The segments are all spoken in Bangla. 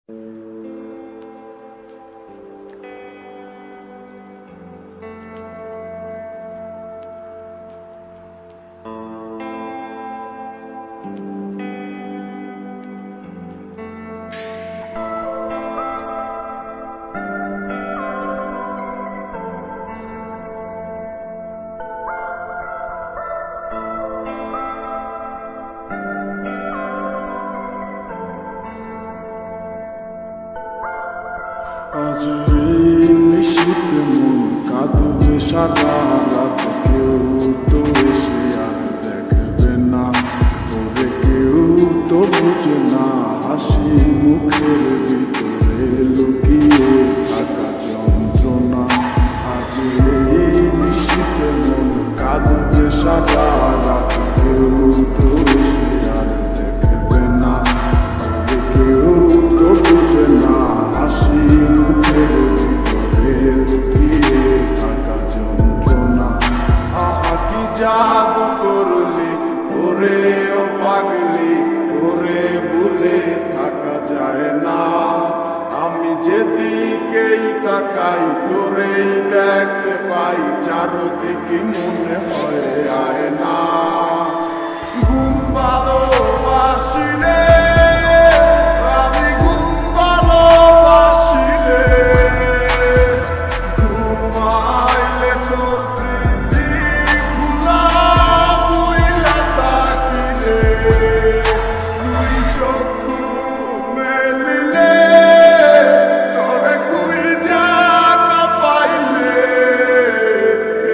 আজ এই নিশীথ মন কাঁদবে সারা রাত, কেউ তো এসে আর দেখবে না, ওরে কেউ তো বুঝে না হাসি মুখের ভিতরে লুকিয়ে থাকা যন্ত্রণা। আজ এই নিশীথ মন কাঁদবে সারা রাত, কেউ তো এসে আর দেখবে না, ওরে কেউ তো বুঝে না হাসি মুখের ভিতরে লুকিয়ে থাকা যন্ত্রণা। আহা কি জাদু করলি ওরে ও পাগলি, ওরে ভুলে থাকা যায় না। আমি যেদিকেই তাকাই তোরেই দেখতে পাই, চারদিকে মনে হয় আয় না। ঘুম ভালোবাসি রে, আমি ঘুম ভালোবাসি রে, ঘুমাইলে তোর স্মৃতি খোলা বইলা থাকি রে। তুই চক্ষু মেলিলে তোরে খুঁজা না পাইলে,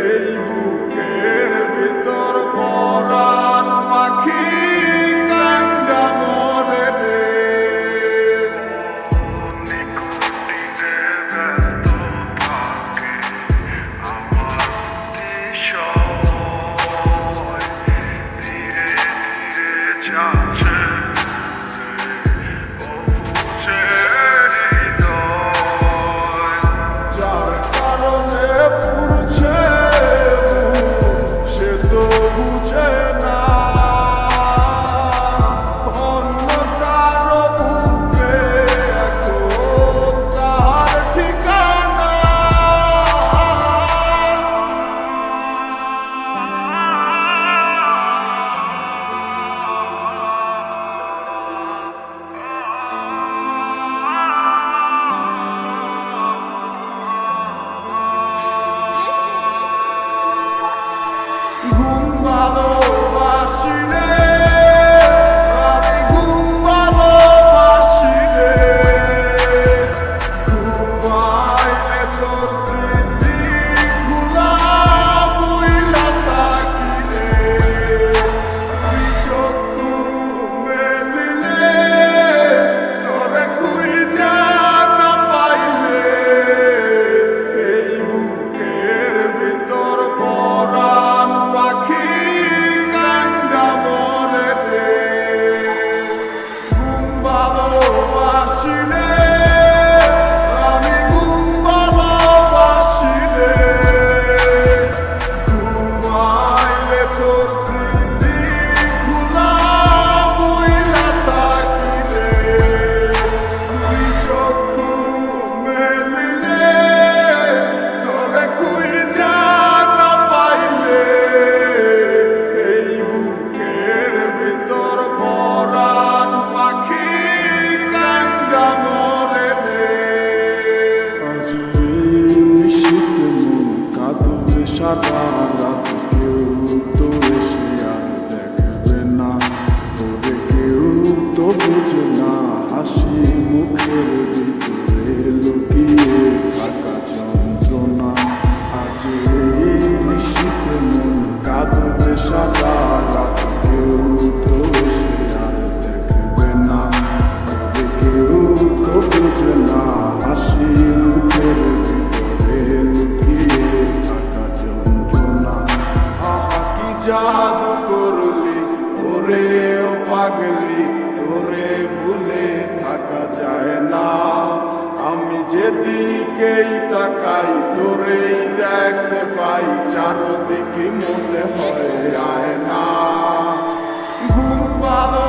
এই বুকের ভিতর পরাণ পাখি কান্দা মরে রে। যার কারণে পুরছে সে তো বুঝে না, অন্য কারো বুকে এখন তার ঠিকানা। ঘুম ভালোবাসি রে, আমি ঘুম ভালোবাসি রে, ঘুমাইলে তোর স্মৃতি খোলা বইলা থাকি রে। তুই চক্ষু মেলিলে তোরে খুঁজা না পাইলে, এই বুকের ভিতর পরাণ পাখি কান্দা মরে রে। ঘুম ভালোবাসি রে, আমি ঘুম ভালোবাসি রে, ঘুমাইলে তোর স্মৃতি খোলা বইলা থাকি রে। তুই চক্ষু মেলিলে তোরে খুঁজা না পাইলে, এই বুকের ভিতর পরাণ পাখি কান্দা মরে রে। আজ এই নিশীথ মন কাঁদবে সারা রাত, কেউ তো এসে আর দেখবে না, ওরে কেউ তো বুঝে না হাসি মুখের ভিতরে লুকিয়ে থাকা যন্ত্রণা। আজ এই নিশীথ মন কাঁদবে সারা রাত, কেউ তো এসে আর দেখবে না, ওরে কেউ তো বুঝে না হাসি মুখের ভিতরে লুকিয়ে থাকা যন্ত্রণা। আহা কি জাদু করলি ওরে ও পাগলি, ওরে ভুলে থাকা যায় না। আমি যেদিকেই তাকাই তোরেই দেখতে পাই, চারদিকে মনে হয় আয় না। ঘুম ভালো